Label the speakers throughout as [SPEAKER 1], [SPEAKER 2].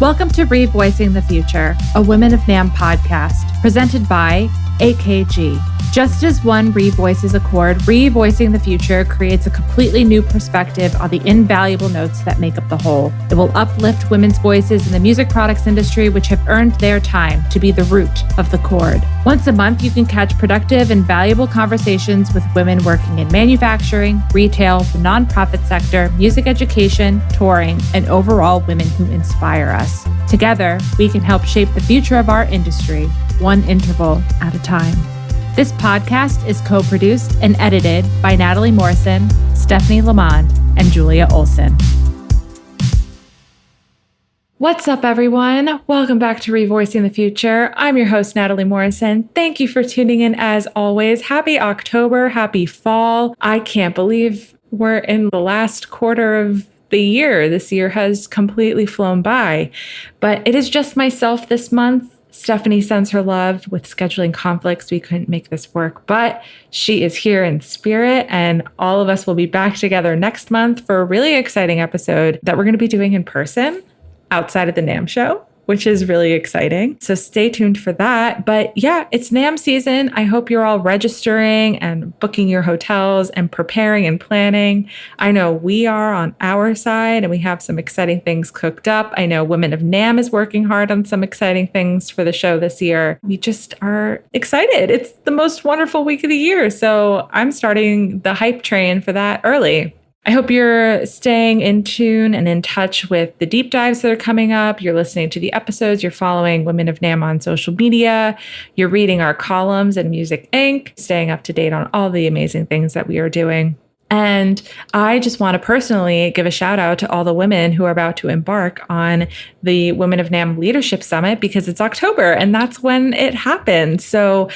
[SPEAKER 1] Welcome to Revoicing the Future, a Women of NAMM podcast, presented by AKG. Just as one revoices a chord, Revoicing the Future creates a completely new perspective on the invaluable notes that make up the whole. It will uplift women's voices in the music products industry, which have earned their time to be the root of the chord. Once a month, you can catch productive and valuable conversations with women working in manufacturing, retail, the nonprofit sector, music education, touring, and overall women who inspire us. Together, we can help shape the future of our industry, one interval at a time. This podcast is co-produced and edited by Natalie Morrison, Stephanie Lamond, and Julia Olsen. What's up, everyone? Welcome back to Revoicing the Future. I'm your host, Natalie Morrison. Thank you for tuning in as always. Happy October, happy fall. I can't believe we're in the last quarter of the year. This year has completely flown by, but it is just myself this month. Stephanie sends her love. With scheduling conflicts, we couldn't make this work, but she is here in spirit, and all of us will be back together next month for a really exciting episode that we're going to be doing in person outside of the NAMM show, which is really exciting. So stay tuned for that. But yeah, it's NAMM season. I hope you're all registering and booking your hotels and preparing and planning. I know we are on our side, and we have some exciting things cooked up. I know Women of NAMM is working hard on some exciting things for the show this year. We just are excited. It's the most wonderful week of the year. So I'm starting the hype train for that early. I hope you're staying in tune and in touch with the deep dives that are coming up. You're listening to the episodes. You're following Women of NAMM on social media. You're reading our columns in Music Inc., staying up to date on all the amazing things that we are doing. And I just want to personally give a shout out to all the women who are about to embark on the Women of NAMM Leadership Summit, because it's October and that's when it happens. So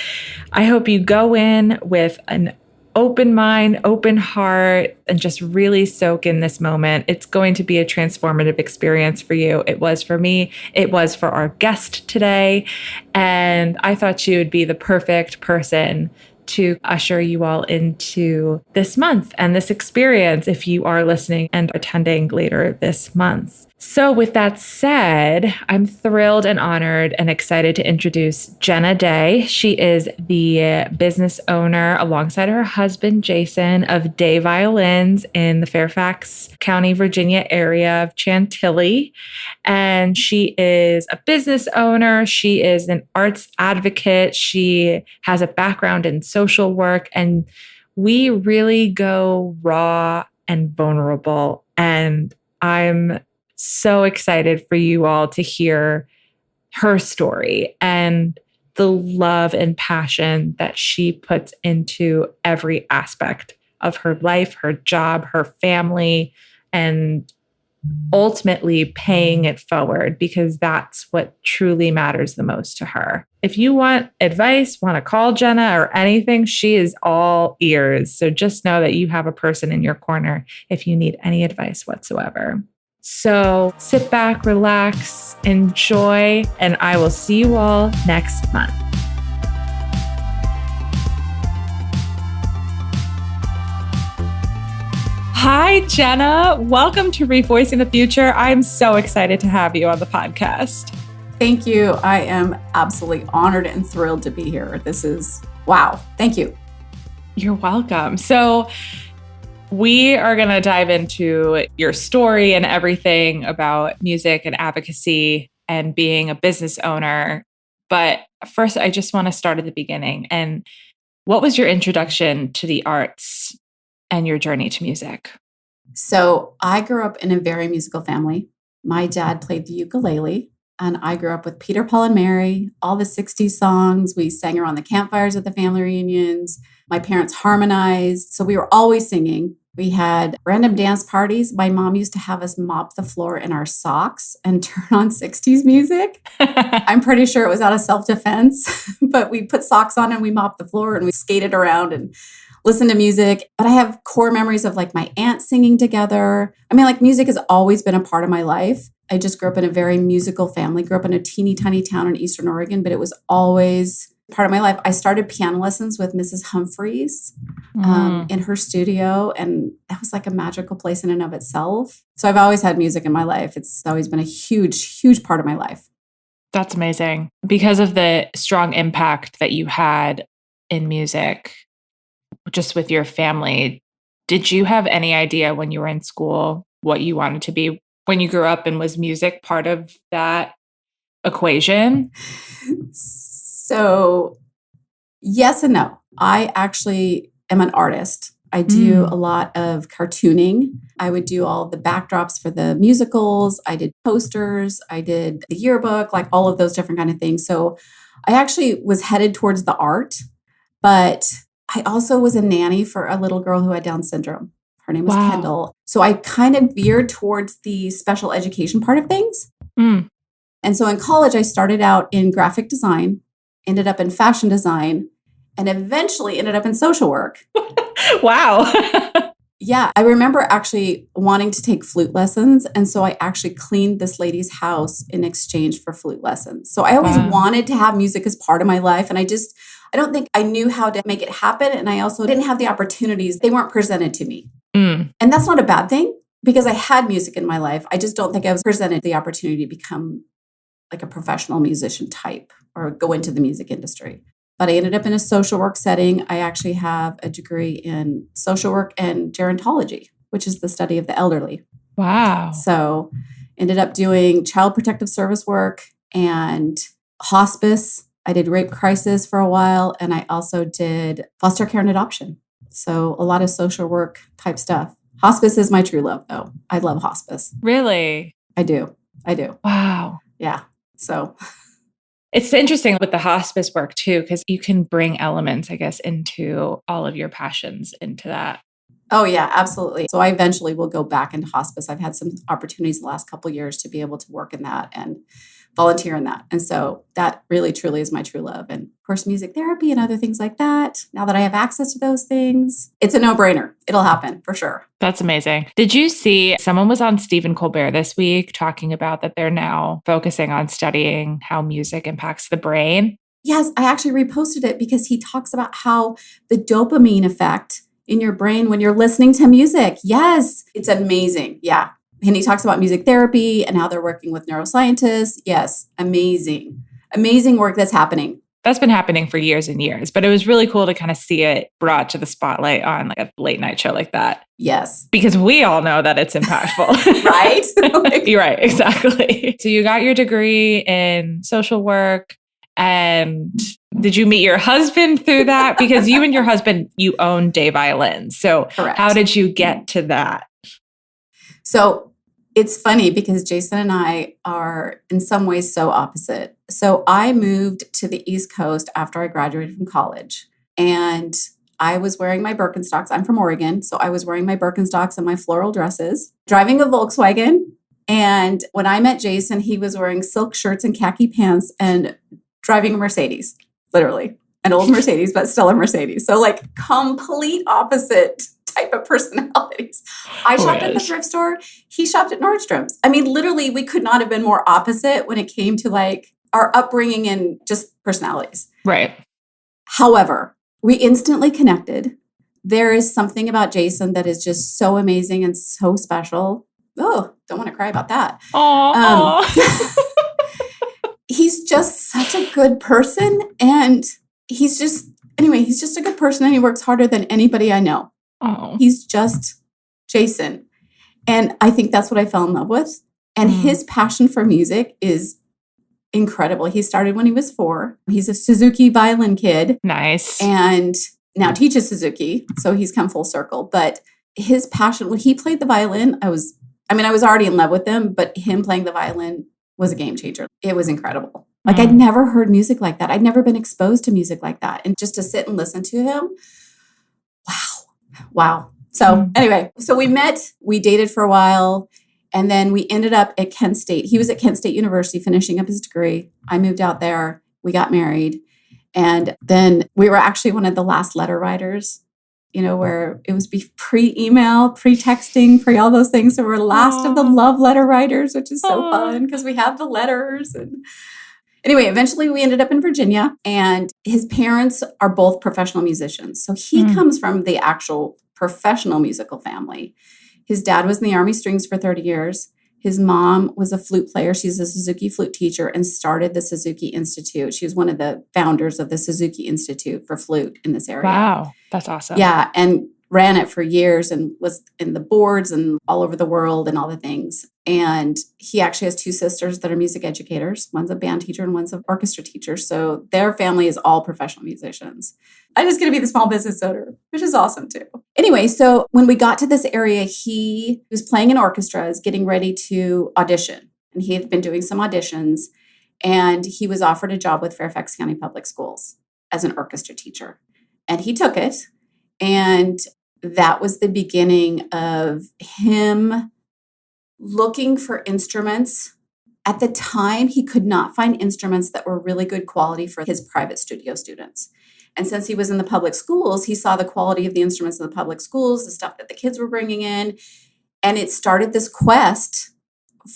[SPEAKER 1] I hope you go in with an open mind, open heart, and just really soak in this moment. It's going to be a transformative experience for you. It was for me. It was for our guest today. And I thought she would be the perfect person to usher you all into this month and this experience if you are listening and attending later this month. So with that said, I'm thrilled and honored and excited to introduce Jenna Day. She is the business owner alongside her husband, Jason, of Day Violins in the Fairfax County, Virginia area of Chantilly. And she is a business owner. She is an arts advocate. She has a background in social work, and we really go raw and vulnerable. And I'm so excited for you all to hear her story and the love and passion that she puts into every aspect of her life, her job, her family, and ultimately paying it forward, because that's what truly matters the most to her. If you want advice, want to call Jenna or anything, she is all ears. So just know that you have a person in your corner if you need any advice whatsoever. So sit back, relax, enjoy, and I will see you all next month. Hi, Jenna. Welcome to Revoicing the Future. I'm so excited to have you on the podcast.
[SPEAKER 2] Thank you. I am absolutely honored and thrilled to be here. This is, wow. Thank you.
[SPEAKER 1] You're welcome. So we are going to dive into your story and everything about music and advocacy and being a business owner. But first, I just want to start at the beginning. And what was your introduction to the arts and your journey to music?
[SPEAKER 2] So I grew up in a very musical family. My dad played the ukulele, and I grew up with Peter, Paul, and Mary, all the 60s songs. We sang around the campfires at the family reunions. My parents harmonized, so we were always singing. We had random dance parties. My mom used to have us mop the floor in our socks and turn on 60s music. I'm pretty sure it was out of self-defense, but we put socks on and we mopped the floor and we skated around and listened to music. But I have core memories of like my aunt singing together. I mean, like music has always been a part of my life. I just grew up in a very musical family, grew up in a teeny tiny town in Eastern Oregon, but it was always part of my life. I started piano lessons with Mrs. Humphreys in her studio, and that was like a magical place in and of itself. So I've always had music in my life. It's always been a huge, huge part of my life.
[SPEAKER 1] That's amazing. Because of the strong impact that you had in music, just with your family, did you have any idea when you were in school what you wanted to be when you grew up, and was music part of that equation?
[SPEAKER 2] So yes and no. I actually am an artist. I do a lot of cartooning. I would do all the backdrops for the musicals. I did posters. I did the yearbook, like all of those different kind of things. So I actually was headed towards the art, but I also was a nanny for a little girl who had Down syndrome. Her name was Kendall. So I kind of veered towards the special education part of things. And so in college, I started out in graphic design, ended up in fashion design, and eventually ended up in social work.
[SPEAKER 1] Wow.
[SPEAKER 2] Yeah, I remember actually wanting to take flute lessons. And so I actually cleaned this lady's house in exchange for flute lessons. So I always wanted to have music as part of my life. And I don't think I knew how to make it happen. And I also didn't have the opportunities. They weren't presented to me. And that's not a bad thing because I had music in my life. I just don't think I was presented the opportunity to become like a professional musician type or go into the music industry. But I ended up in a social work setting. I actually have a degree in social work and gerontology, which is the study of the elderly.
[SPEAKER 1] Wow.
[SPEAKER 2] So ended up doing child protective service work and hospice. I did rape crisis for a while, and I also did foster care and adoption. So a lot of social work type stuff. Hospice is my true love, though. I love hospice.
[SPEAKER 1] Really?
[SPEAKER 2] I do.
[SPEAKER 1] Wow.
[SPEAKER 2] Yeah. So
[SPEAKER 1] it's interesting with the hospice work too, because you can bring elements, I guess, into all of your passions into that.
[SPEAKER 2] Oh, yeah, absolutely. So I eventually will go back into hospice. I've had some opportunities the last couple of years to be able to work in that and volunteer in that. And so that really, truly is my true love. And of course, music therapy and other things like that. Now that I have access to those things, it's a no-brainer. It'll happen for sure.
[SPEAKER 1] That's amazing. Did you see someone was on Stephen Colbert this week talking about that they're now focusing on studying how music impacts the brain?
[SPEAKER 2] Yes, I actually reposted it because he talks about how the dopamine effect in your brain when you're listening to music. Yes, it's amazing. Yeah. And he talks about music therapy and how they're working with neuroscientists. Yes, amazing. Amazing work that's happening.
[SPEAKER 1] That's been happening for years and years, but it was really cool to kind of see it brought to the spotlight on like a late night show like that.
[SPEAKER 2] Yes.
[SPEAKER 1] Because we all know that it's impactful.
[SPEAKER 2] Right?
[SPEAKER 1] You're right, exactly. So you got your degree in social work, and did you meet your husband through that? Because you and your husband, you own Day Violins. So
[SPEAKER 2] Correct.
[SPEAKER 1] How did you get to that?
[SPEAKER 2] So it's funny because Jason and I are in some ways so opposite. So I moved to the East Coast after I graduated from college, and I was wearing my Birkenstocks. I'm from Oregon. So I was wearing my Birkenstocks and my floral dresses, driving a Volkswagen. And when I met Jason, he was wearing silk shirts and khaki pants and driving a Mercedes, literally an old Mercedes, but still a Mercedes. So like complete opposite type of personalities. I shopped at the thrift store. He shopped at Nordstrom's. I mean, literally, we could not have been more opposite when it came to like our upbringing and just personalities.
[SPEAKER 1] Right.
[SPEAKER 2] However, we instantly connected. There is something about Jason that is just so amazing and so special. Oh, don't want to cry about that. He's just such a good person. And he's just a good person, and he works harder than anybody I know.
[SPEAKER 1] Oh.
[SPEAKER 2] He's just Jason. And I think that's what I fell in love with. And his passion for music is incredible. He started when he was 4. He's a Suzuki violin kid.
[SPEAKER 1] Nice.
[SPEAKER 2] And now teaches Suzuki. So he's come full circle. But his passion, when he played the violin, I was already in love with him, but him playing the violin was a game changer. It was incredible. Like I'd never heard music like that. I'd never been exposed to music like that. And just to sit and listen to him, wow. So anyway, so we met, we dated for a while, and then we ended up at Kent State. He was at Kent State University finishing up his degree. I moved out there. We got married. And then we were actually one of the last letter writers, where it was pre-email, pre-texting, pre all those things. So we're last of the love letter writers, which is so fun because we have the letters. And Anyway, eventually we ended up in Virginia, and his parents are both professional musicians. So he comes from the actual professional musical family. His dad was in the Army Strings for 30 years. His mom was a flute player. She's a Suzuki flute teacher and started the Suzuki Institute. She was one of the founders of the Suzuki Institute for flute in this area.
[SPEAKER 1] Wow, that's awesome.
[SPEAKER 2] Yeah, and ran it for years and was in the boards and all over the world and all the things. And he actually has two sisters that are music educators. One's a band teacher and one's an orchestra teacher. So their family is all professional musicians. I just get to be the small business owner, which is awesome too. Anyway, so when we got to this area, he was playing in orchestras, getting ready to audition. And he had been doing some auditions, and he was offered a job with Fairfax County Public Schools as an orchestra teacher. And he took it. And that was the beginning of him looking for instruments. At the time, he could not find instruments that were really good quality for his private studio students. And since he was in the public schools, he saw the quality of the instruments in the public schools, the stuff that the kids were bringing in. And it started this quest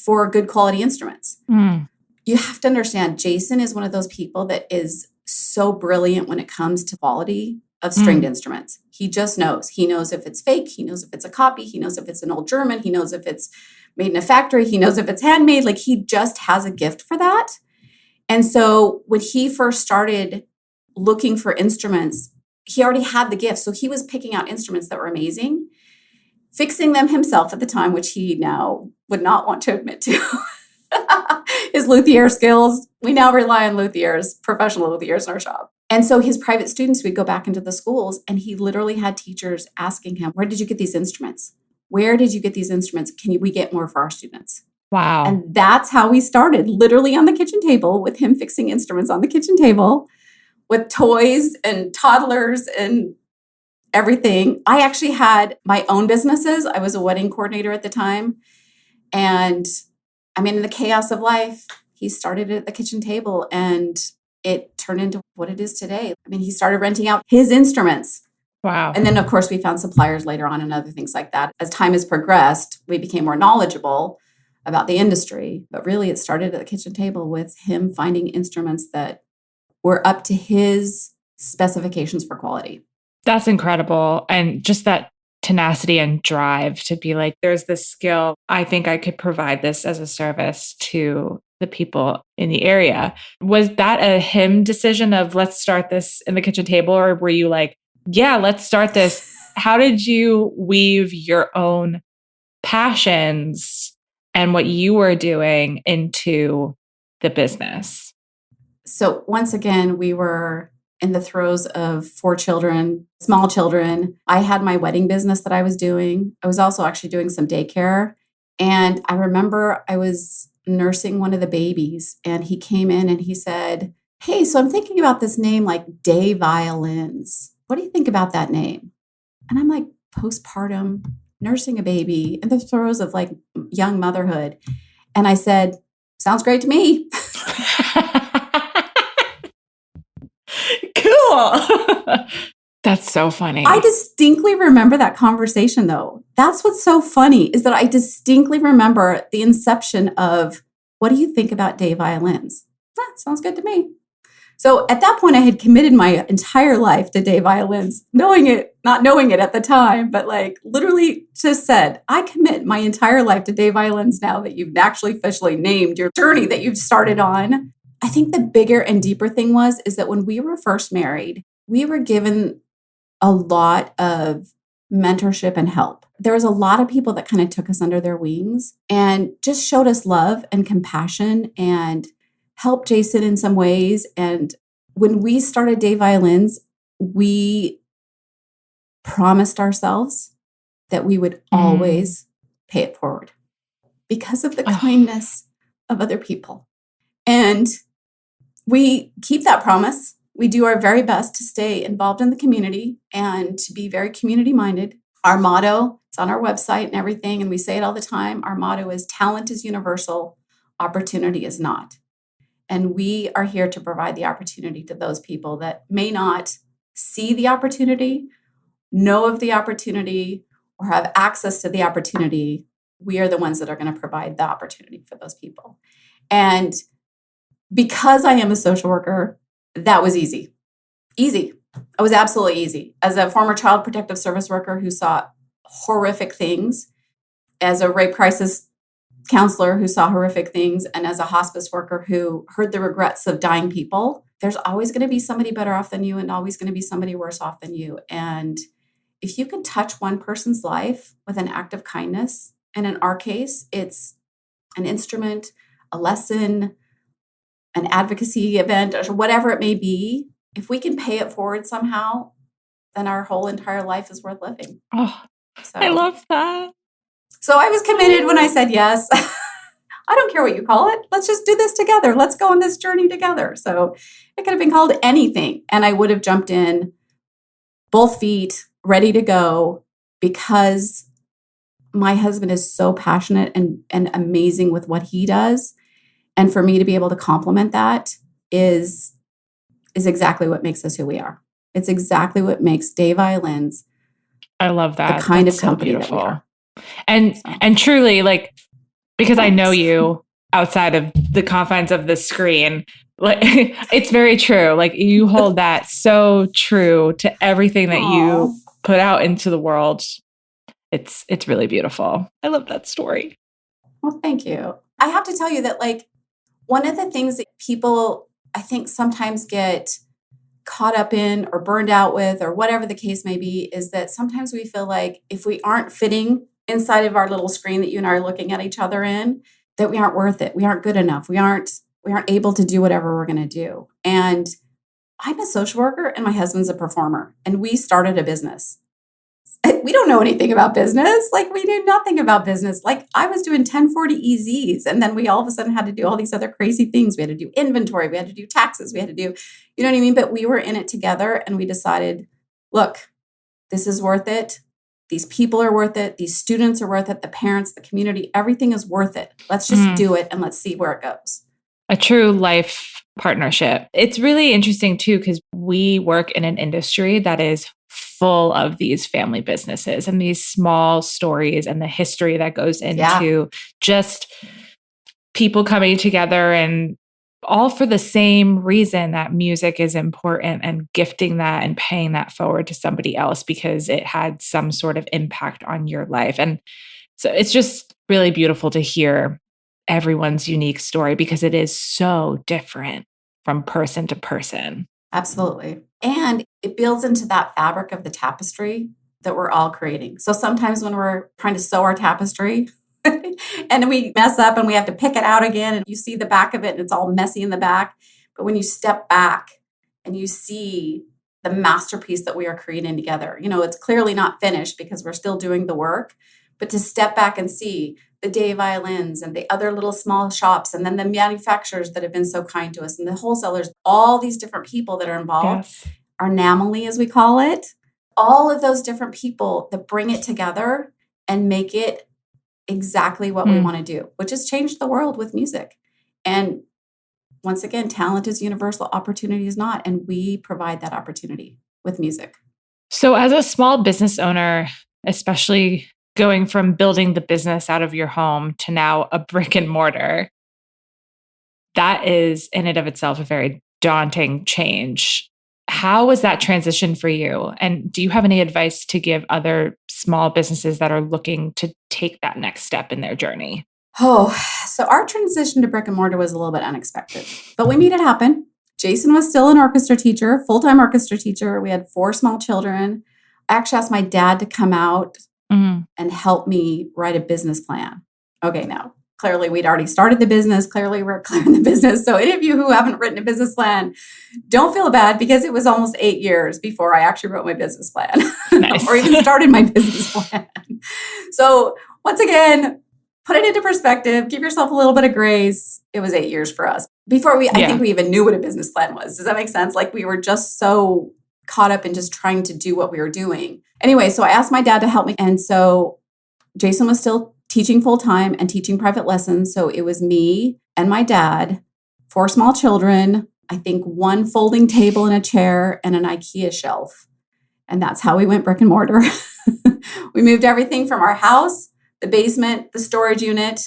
[SPEAKER 2] for good quality instruments. You have to understand, Jason is one of those people that is so brilliant when it comes to quality of stringed instruments. He just knows. He knows if it's fake. He knows if it's a copy. He knows if it's an old German. He knows if it's made in a factory. He knows if it's handmade. Like, he just has a gift for that. And so when he first started looking for instruments, he already had the gift. So he was picking out instruments that were amazing, fixing them himself at the time, which he now would not want to admit to. His luthier skills. We now rely on luthiers, professional luthiers in our shop. And so his private students would go back into the schools, and he literally had teachers asking him, where did you get these instruments? Where did you get these instruments? We get more for our students?
[SPEAKER 1] Wow.
[SPEAKER 2] And that's how we started, literally on the kitchen table, with him fixing instruments on the kitchen table with toys and toddlers and everything. I actually had my own businesses. I was a wedding coordinator at the time. And I mean, in the chaos of life, he started it at the kitchen table, and it turned into what it is today. I mean, he started renting out his instruments.
[SPEAKER 1] Wow.
[SPEAKER 2] And then, of course, we found suppliers later on and other things like that. As time has progressed, we became more knowledgeable about the industry. But really, it started at the kitchen table with him finding instruments that were up to his specifications for quality.
[SPEAKER 1] That's incredible. And just that tenacity and drive to be like, there's this skill. I think I could provide this as a service to the people in the area. Was that a him decision of let's start this in the kitchen table? Or were you like, yeah, let's start this? How did you weave your own passions and what you were doing into the business?
[SPEAKER 2] So once again, we were in the throes of 4 children, small children. I had my wedding business that I was doing. I was also actually doing some daycare. And I remember I was nursing one of the babies, and he came in and he said, hey, so I'm thinking about this name, like Day Violins. What do you think about that name? And I'm like, postpartum, nursing a baby, in the throes of like young motherhood. And I said, sounds great to me.
[SPEAKER 1] Cool. That's so funny.
[SPEAKER 2] I distinctly remember that conversation, though. That's what's so funny, is that I distinctly remember the inception of, what do you think about Day Violins? Sounds good to me. So at that point, I had committed my entire life to Day Violins, knowing it, not knowing it at the time, but like literally just said, I commit my entire life to Day Violins now that you've actually officially named your journey that you've started on. I think the bigger and deeper thing is that when we were first married, we were given a lot of mentorship and help. There was a lot of people that kind of took us under their wings and just showed us love and compassion and helped Jason in some ways. And when we started Day Violins, we promised ourselves that we would always pay it forward because of the kindness of other people. And we keep that promise. We do our very best to stay involved in the community and to be very community minded. Our motto, it's on our website and everything, and we say it all the time. Our motto is talent is universal, opportunity is not. And we are here to provide the opportunity to those people that may not see the opportunity, know of the opportunity, or have access to the opportunity. We are the ones that are going to provide the opportunity for those people. And because I am a social worker, that was easy. Easy. It was absolutely easy. As a former child protective service worker who saw horrific things, as a rape crisis counselor who saw horrific things, and as a hospice worker who heard the regrets of dying people, there's always going to be somebody better off than you and always going to be somebody worse off than you. And if you can touch one person's life with an act of kindness, and in our case, it's an instrument, a lesson, an advocacy event, or whatever it may be, if we can pay it forward somehow, then our whole entire life is worth living.
[SPEAKER 1] Oh, I
[SPEAKER 2] So,
[SPEAKER 1] love that.
[SPEAKER 2] so I was committed when I said yes. I don't care what you call it. Let's just do this together. Let's go on this journey together. So it could have been called anything. And I would have jumped in both feet, ready to go, because my husband is so passionate and amazing with what he does. And for me to be able to complement that is exactly what makes us who we are. It's exactly what makes Day Violins
[SPEAKER 1] I love that.
[SPEAKER 2] the kind
[SPEAKER 1] That's
[SPEAKER 2] of
[SPEAKER 1] so
[SPEAKER 2] company that we
[SPEAKER 1] beautiful.
[SPEAKER 2] are.
[SPEAKER 1] And
[SPEAKER 2] So,
[SPEAKER 1] and truly, like, because I know
[SPEAKER 2] thanks.
[SPEAKER 1] you outside of the confines of the screen, like it's very true. Like you hold that so true to everything that you
[SPEAKER 2] Aw.
[SPEAKER 1] put out into the world. It's really beautiful. I love that story.
[SPEAKER 2] Well, thank you. I have to tell you that, like, one of the things that people, I think, sometimes get caught up in or burned out with, or whatever the case may be, is that sometimes we feel like if we aren't fitting inside of our little screen that you and I are looking at each other in, that we aren't worth it. We aren't good enough. We aren't able to do whatever we're going to do. And I'm a social worker and my husband's a performer, and we started a business. We don't know anything about business. Like, we knew nothing about business. Like, I was doing 1040 EZs, and then we all of a sudden had to do all these other crazy things. We had to do inventory, we had to do taxes, we had to do, you know what I mean? But we were in it together, and we decided, look, this is worth it. These people are worth it. These students are worth it. The parents, the community, everything is worth it. Let's just do it, and let's see where it goes.
[SPEAKER 1] A true life partnership. It's really interesting too, because we work in an industry that is full of these family businesses and these small stories and the history that goes into just people coming together, and all for the same reason that music is important, and gifting that and paying that forward to somebody else because it had some sort of impact on your life. And so it's just really beautiful to hear everyone's unique story because it is so different from person to person.
[SPEAKER 2] Absolutely. And it builds into that fabric of the tapestry that we're all creating. So sometimes when we're trying to sew our tapestry and we mess up and we have to pick it out again, and you see the back of it and it's all messy in the back. But when you step back and you see the masterpiece that we are creating together, you know, it's clearly not finished because we're still doing the work, but to step back and see the Day Violins and the other little small shops, and then the manufacturers that have been so kind to us, and the wholesalers, all these different people that are involved, our Natalie, as we call it, all of those different people that bring it together and make it exactly what we want to do, which has changed the world with music. And once again, talent is universal, opportunity is not, and we provide that opportunity with music.
[SPEAKER 1] So as a small business owner, especially going from building the business out of your home to now a brick and mortar, that is in and of itself a very daunting change. How was that transition for you? And do you have any advice to give other small businesses that are looking to take that next step in their journey?
[SPEAKER 2] Oh, so our transition to brick and mortar was a little bit unexpected, but we made it happen. Jason was still an orchestra teacher, full-time orchestra teacher. We had 4 small children. I actually asked my dad to come out and help me write a business plan. Okay, now, clearly we'd already started the business. Clearly we're clear in the business. So any of you who haven't written a business plan, don't feel bad, because it was almost 8 years before I actually wrote my business plan
[SPEAKER 1] Nice.
[SPEAKER 2] or even started my business plan. So once again, put it into perspective, give yourself a little bit of grace. It was 8 years for us before I think we even knew what a business plan was. Does that make sense? Like, we were just so caught up in just trying to do what we were doing. Anyway, so I asked my dad to help me. And so Jason was still teaching full time and teaching private lessons. So it was me and my dad, 4 small children, I think 1 folding table and a chair and an IKEA shelf. And that's how we went brick and mortar. We moved everything from our house, the basement, the storage unit,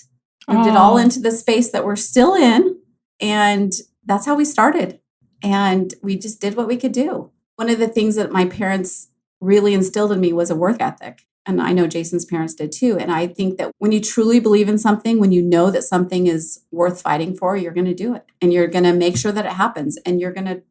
[SPEAKER 2] moved it all into the space that we're still in. And that's how we started. And we just did what we could do. One of the things that my parents really instilled in me was a work ethic. And I know Jason's parents did too. And I think that when you truly believe in something, when you know that something is worth fighting for, you're going to do it. And you're going to make sure that it happens. And you're going to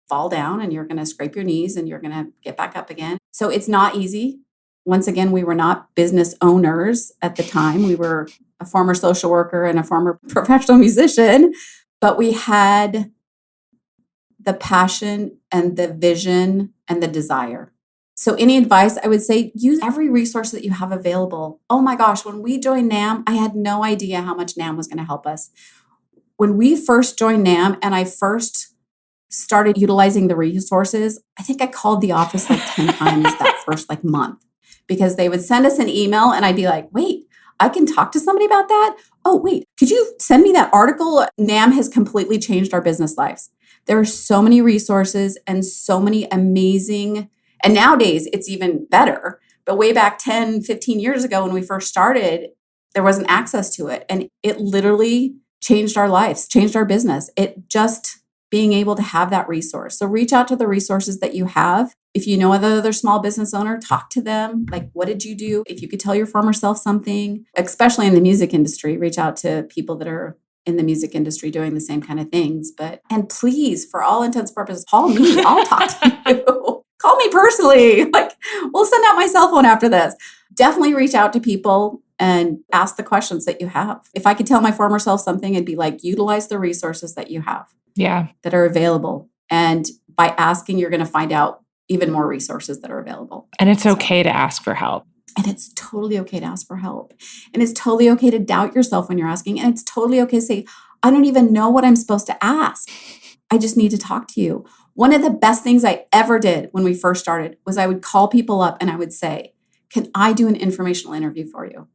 [SPEAKER 2] fall down and you're going to scrape your knees and you're going to get back up again. So it's not easy. Once again, we were not business owners at the time. We were a former social worker and a former professional musician, but we had the passion and the vision and the desire. So any advice, I would say use every resource that you have available. Oh my gosh, when we joined NAM, I had no idea how much NAM was going to help us. When we first joined NAM and I first started utilizing the resources, I think I called the office like 10 times that first month, because they would send us an email and I'd be like, wait, I can talk to somebody about that? Oh, wait, could you send me that article? NAM has completely changed our business lives. There are so many resources and so many amazing, and nowadays it's even better. But way back 10, 15 years ago when we first started, there wasn't access to it. And it literally changed our lives, changed our business. It just being able to have that resource. So reach out to the resources that you have. If you know another small business owner, talk to them. Like, what did you do? If you could tell your former self something, especially in the music industry, reach out to people that are in the music industry doing the same kind of things. And please, for all intents and purposes, call me. I'll talk to you. Call me personally. We'll send out my cell phone after this. Definitely reach out to people and ask the questions that you have. If I could tell my former self something, it'd be utilize the resources that you have.
[SPEAKER 1] Yeah.
[SPEAKER 2] That are available. And by asking, you're going to find out even more resources that are available.
[SPEAKER 1] And it's okay to ask for help.
[SPEAKER 2] And it's totally okay to ask for help. And it's totally okay to doubt yourself when you're asking. And it's totally okay to say, I don't even know what I'm supposed to ask. I just need to talk to you. One of the best things I ever did when we first started was I would call people up and I would say, can I do an informational interview for you?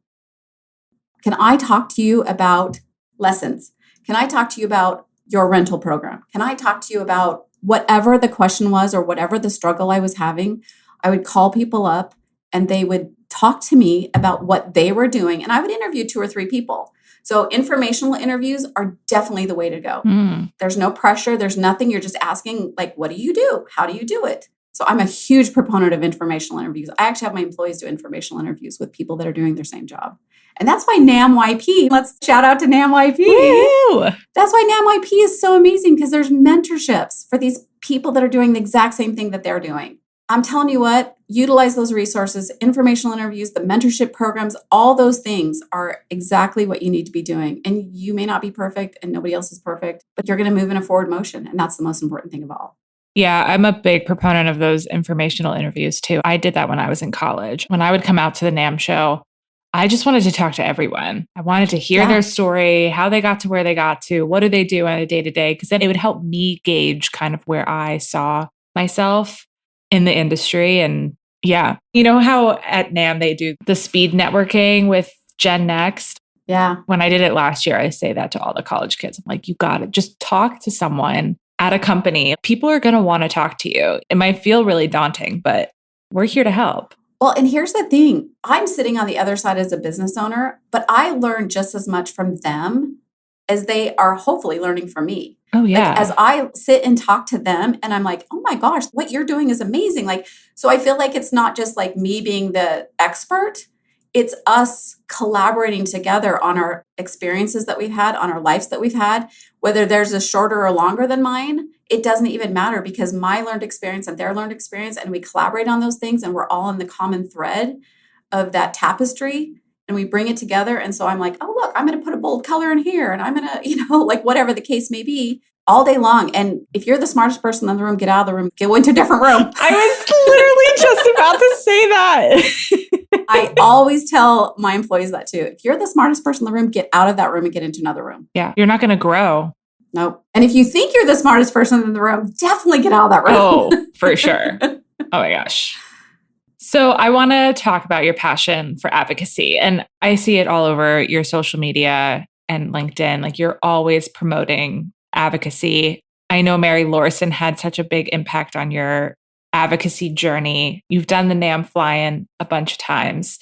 [SPEAKER 2] Can I talk to you about lessons? Can I talk to you about your rental program? Can I talk to you about whatever the question was or whatever the struggle I was having? I would call people up and they would talk to me about what they were doing. And I would interview 2 or 3 people. So informational interviews are definitely the way to go. There's no pressure. There's nothing. You're just asking, what do you do? How do you do it? So I'm a huge proponent of informational interviews. I actually have my employees do informational interviews with people that are doing their same job. And that's why NAMYP, let's shout out to NAMYP.
[SPEAKER 1] Woo!
[SPEAKER 2] That's why NAMYP is so amazing, because there's mentorships for these people that are doing the exact same thing that they're doing. I'm telling you what, utilize those resources, informational interviews, the mentorship programs, all those things are exactly what you need to be doing. And you may not be perfect and nobody else is perfect, but you're going to move in a forward motion. And that's the most important thing of all.
[SPEAKER 1] Yeah, I'm a big proponent of those informational interviews too. I did that when I was in college. When I would come out to the NAM show, I just wanted to talk to everyone. I wanted to hear their story, how they got to where they got to, what do they do on a day-to-day, because then it would help me gauge kind of where I saw myself in the industry. And yeah, you know how at NAM they do the speed networking with Gen Next?
[SPEAKER 2] Yeah.
[SPEAKER 1] When I did it last year, I say that to all the college kids. I'm like, you got it. Just talk to someone at a company. People are going to want to talk to you. It might feel really daunting, but we're here to help.
[SPEAKER 2] Well, and here's the thing. I'm sitting on the other side as a business owner, but I learn just as much from them as they are hopefully learning from me.
[SPEAKER 1] Oh, yeah.
[SPEAKER 2] As I sit and talk to them and I'm like, oh my gosh, what you're doing is amazing. So I feel like it's not just me being the expert. It's us collaborating together on our experiences that we've had, on our lives that we've had, whether there's a shorter or longer than mine. It doesn't even matter, because my learned experience and their learned experience, and we collaborate on those things and we're all in the common thread of that tapestry and we bring it together. And so I'm like, oh, look, I'm going to put a bold color in here and I'm going to, whatever the case may be, all day long. And if you're the smartest person in the room, get out of the room, go into a different room.
[SPEAKER 1] I was literally just about to say that.
[SPEAKER 2] I always tell my employees that too. If you're the smartest person in the room, get out of that room and get into another room.
[SPEAKER 1] Yeah, you're not going to grow.
[SPEAKER 2] Nope. And if you think you're the smartest person in the room, definitely get out of that room.
[SPEAKER 1] Oh, for sure. Oh my gosh. So I want to talk about your passion for advocacy. And I see it all over your social media and LinkedIn. You're always promoting advocacy. I know Mary Lorson had such a big impact on your advocacy journey. You've done the NAM fly-in a bunch of times.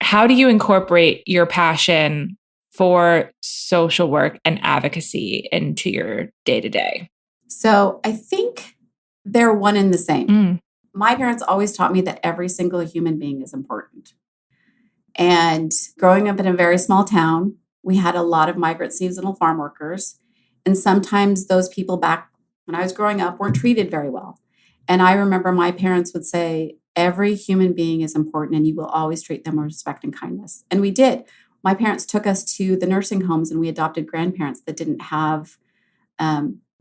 [SPEAKER 1] How do you incorporate your passion for social work and advocacy into your day-to-day?
[SPEAKER 2] So I think they're one and the same.
[SPEAKER 1] Mm,
[SPEAKER 2] My parents always taught me that every single human being is important. And growing up in a very small town, we had a lot of migrant seasonal farm workers. And sometimes those people back when I was growing up weren't treated very well. And I remember my parents would say, every human being is important and you will always treat them with respect and kindness. And we did. My parents took us to the nursing homes and we adopted grandparents that didn't have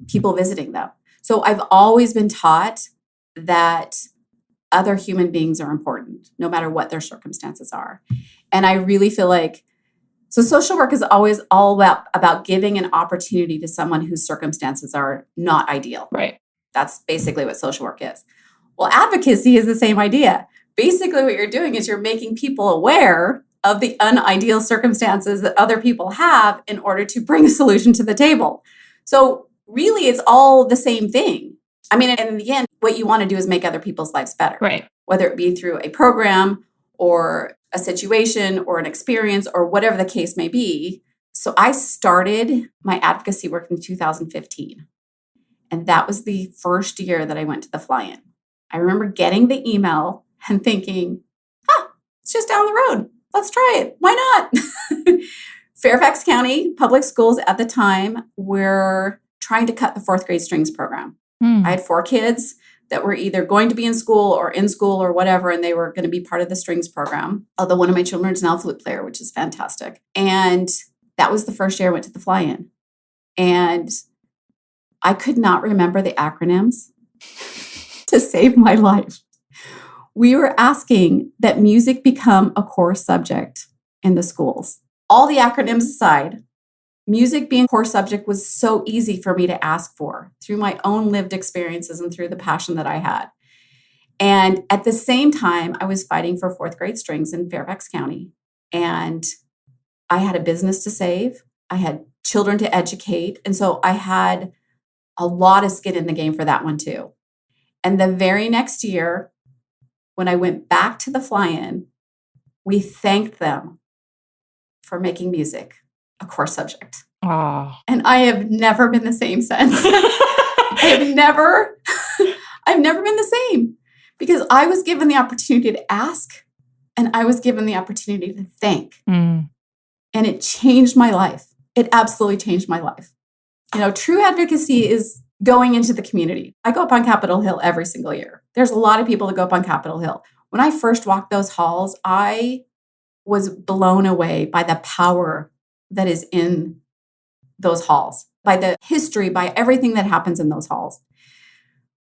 [SPEAKER 2] people visiting them. So I've always been taught that other human beings are important, no matter what their circumstances are. And I really feel like, so social work is always all about giving an opportunity to someone whose circumstances are not ideal.
[SPEAKER 1] right.
[SPEAKER 2] That's basically what social work is. Well, advocacy is the same idea. Basically, what you're doing is you're making people aware of the unideal circumstances that other people have in order to bring a solution to the table. So really, it's all the same thing. I mean, in the end, what you want to do is make other people's lives better,
[SPEAKER 1] Right.
[SPEAKER 2] whether it be through a program or a situation or an experience or whatever the case may be. So I started my advocacy work in 2015. And that was the first year that I went to the fly-in. I remember getting the email and thinking, it's just down the road. Let's try it. Why not? Fairfax County Public Schools at the time were trying to cut the fourth grade strings program. I had 4 kids that were either going to be in school or whatever, and they were going to be part of the strings program. Although one of my children is now a flute player, which is fantastic. And that was the first year I went to the fly-in. And I could not remember the acronyms to save my life. We were asking that music become a core subject in the schools. All the acronyms aside, music being a core subject was so easy for me to ask for through my own lived experiences and through the passion that I had. And at the same time, I was fighting for fourth grade strings in Fairfax County. And I had a business to save. I had children to educate. And so I had a lot of skin in the game for that one too. And the very next year, when I went back to the fly-in, we thanked them for making music a core subject.
[SPEAKER 1] Oh.
[SPEAKER 2] And I have never been the same since. I've never been the same because I was given the opportunity to ask and I was given the opportunity to thank. And it changed my life. It absolutely changed my life. You know, true advocacy is going into the community. I go up on Capitol Hill every single year. There's a lot of people that go up on Capitol Hill. When I first walked those halls, I was blown away by the power that is in those halls, by the history, by everything that happens in those halls.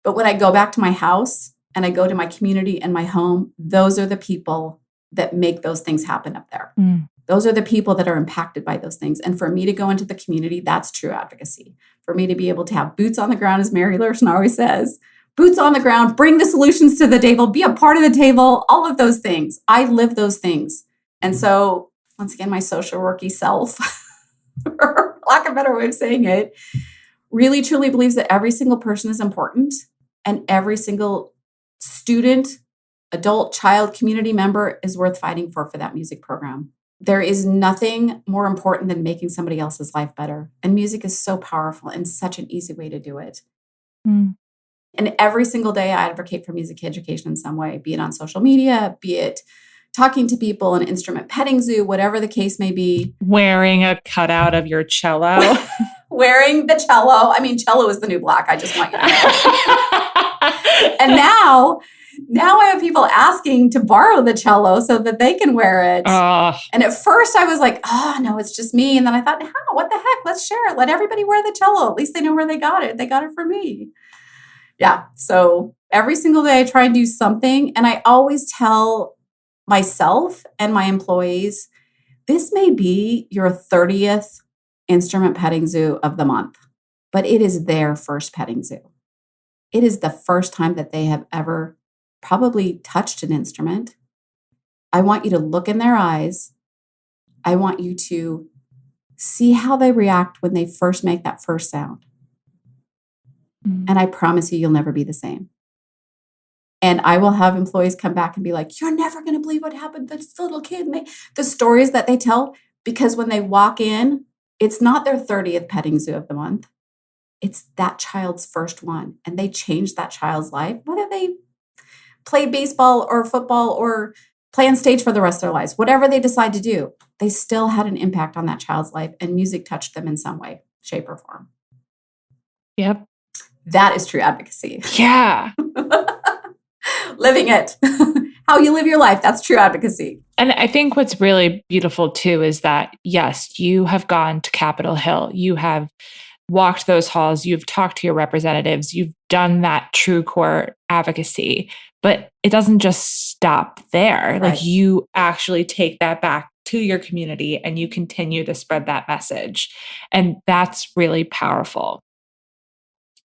[SPEAKER 2] But when I go back to my house and I go to my community and my home, those are the people that make those things happen up there. Those are the people that are impacted by those things. And for me to go into the community, that's true advocacy. For me to be able to have boots on the ground, as Mary Larson always says, boots on the ground, bring the solutions to the table, be a part of the table, all of those things. I live those things. And so, once again, my social worky self, for lack of a better way of saying it, really truly believes that every single person is important and every single student, adult, child, community member is worth fighting for that music program. There is nothing more important than making somebody else's life better. And music is so powerful and such an easy way to do it. And every single day I advocate for music education in some way, be it on social media, be it talking to people, an instrument petting zoo, whatever the case may be.
[SPEAKER 1] Wearing a cutout of your cello.
[SPEAKER 2] Wearing the cello. I mean, cello is the new black. I just want you to know. And now I have people asking to borrow the cello so that they can wear it. And at first I was like, oh, no, it's just me. And then I thought, what the heck? Let's share it. Let everybody wear the cello. At least they know where they got it. They got it from me. Yeah. So every single day I try and do something. And I always tell myself and my employees, this may be your 30th instrument petting zoo of the month, but it is their first petting zoo. It is the first time that they have ever probably touched an instrument. I want you to look in their eyes. I want you to see how they react when they first make that first sound. And I promise you'll never be the same. And I will have employees come back and be like, you're never going to believe what happened to this little kid. And the stories that they tell, because when they walk in, It's not their 30th petting zoo of the month. It's that child's first one. And they changed that child's life, whether they play baseball or football or play on stage for the rest of their lives. Whatever they decide to do, they still had an impact on that child's life, and music touched them in some way, shape, or form.
[SPEAKER 1] Yep.
[SPEAKER 2] That is true advocacy.
[SPEAKER 1] Yeah.
[SPEAKER 2] Living it. How you live your life. That's true advocacy.
[SPEAKER 1] And I think what's really beautiful too is that, yes, you have gone to Capitol Hill. You have walked those halls. You've talked to your representatives. You've done that true core advocacy, but it doesn't just stop there.
[SPEAKER 2] Right.
[SPEAKER 1] Like you actually take that back to your community and you continue to spread that message. And that's really powerful.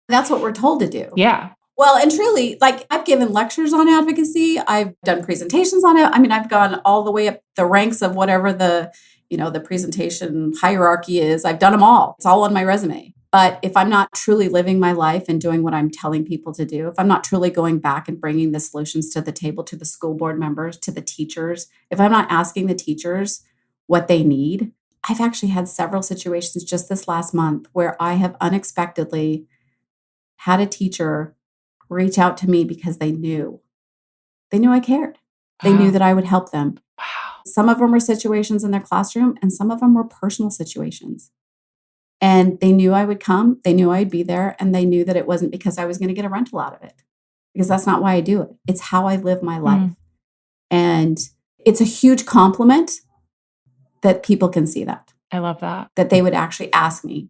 [SPEAKER 2] That's what we're told to do.
[SPEAKER 1] Yeah.
[SPEAKER 2] Well, and truly, like I've given lectures on advocacy. I've done presentations on it. I mean, I've gone all the way up the ranks of whatever the presentation hierarchy is. I've done them all. It's all on my resume. But if I'm not truly living my life and doing what I'm telling people to do, if I'm not truly going back and bringing the solutions to the table, to the school board members, to the teachers, if I'm not asking the teachers what they need, I've actually had several situations just this last month where I have unexpectedly had a teacher reach out to me because they knew I cared. They knew that I would help them.
[SPEAKER 1] Wow.
[SPEAKER 2] Some of them were situations in their classroom and some of them were personal situations. And they knew I would come, they knew I'd be there, and they knew that it wasn't because I was going to get a rental out of it. Because that's not why I do it. It's how I live my life. And it's a huge compliment that people can see that.
[SPEAKER 1] I love that.
[SPEAKER 2] That they would actually ask me.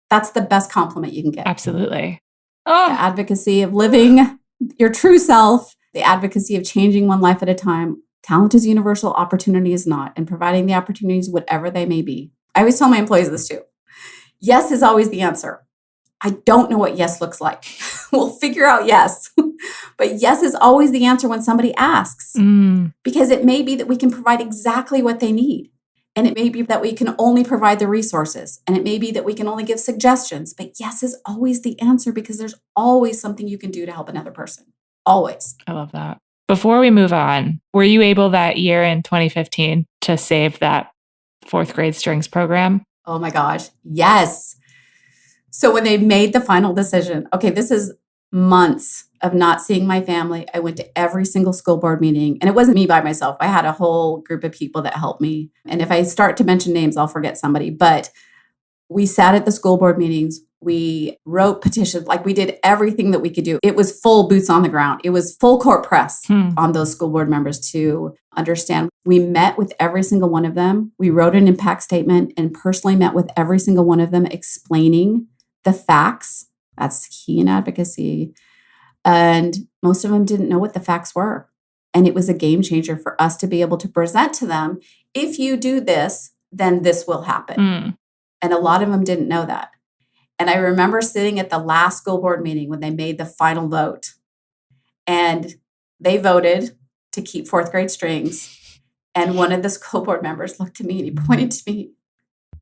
[SPEAKER 2] That's the best compliment you can get.
[SPEAKER 1] Absolutely.
[SPEAKER 2] The advocacy of living your true self, the advocacy of changing one life at a time. Talent is universal, opportunity is not, and providing the opportunities, whatever they may be. I always tell my employees this too. Yes is always the answer. I don't know what yes looks like. We'll figure out yes. But yes is always the answer when somebody asks. Because it may be that we can provide exactly what they need. And it may be that we can only provide the resources. And it may be that we can only give suggestions. But yes is always the answer because there's always something you can do to help another person. Always.
[SPEAKER 1] I love that. Before we move on, were you able that year in 2015 to save that fourth grade strings program?
[SPEAKER 2] Oh my gosh. Yes. So when they made the final decision, okay, this is months of not seeing my family. I went to every single school board meeting, and it wasn't me by myself. I had a whole group of people that helped me. And if I start to mention names, I'll forget somebody, but we sat at the school board meetings. We wrote petitions, like we did everything that we could do. It was full boots on the ground. It was full court press on those school board members to understand. We met with every single one of them. We wrote an impact statement and personally met with every single one of them, explaining the facts. That's key in advocacy. And most of them didn't know what the facts were. And it was a game changer for us to be able to present to them, if you do this, then this will happen. And a lot of them didn't know that. And I remember sitting at the last school board meeting when they made the final vote. And they voted to keep fourth grade strings. And one of the school board members looked at me and he pointed to me.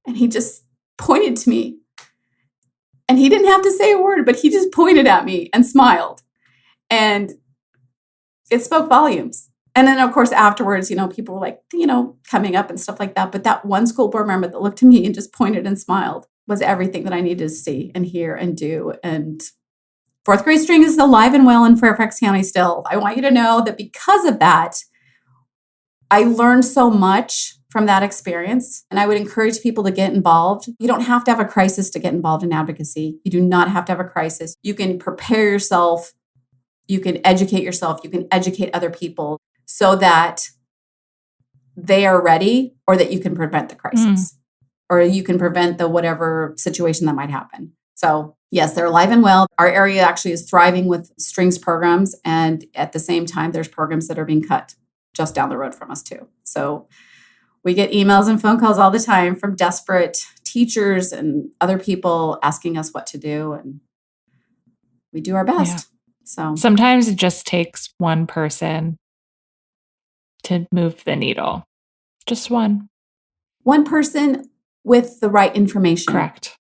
[SPEAKER 2] And he just pointed to me. And he didn't have to say a word, but he just pointed at me and smiled. And it spoke volumes. And then, of course, afterwards, people were like, coming up and stuff like that. But that one school board member that looked at me and just pointed and smiled was everything that I needed to see and hear and do. And fourth grade string is alive and well in Fairfax County still. I want you to know that because of that, I learned so much from that experience. And I would encourage people to get involved. You don't have to have a crisis to get involved in advocacy. You do not have to have a crisis. You can prepare yourself. You can educate yourself. You can educate other people so that they are ready, or that you can prevent the crisis or you can prevent the whatever situation that might happen. So yes, they're alive and well. Our area actually is thriving with strings programs. And at the same time, there's programs that are being cut just down the road from us too. So we get emails and phone calls all the time from desperate teachers and other people asking us what to do. And we do our best.
[SPEAKER 1] Yeah.
[SPEAKER 2] So
[SPEAKER 1] sometimes it just takes one person to move the needle. Just one.
[SPEAKER 2] One person with the right information.
[SPEAKER 1] Correct.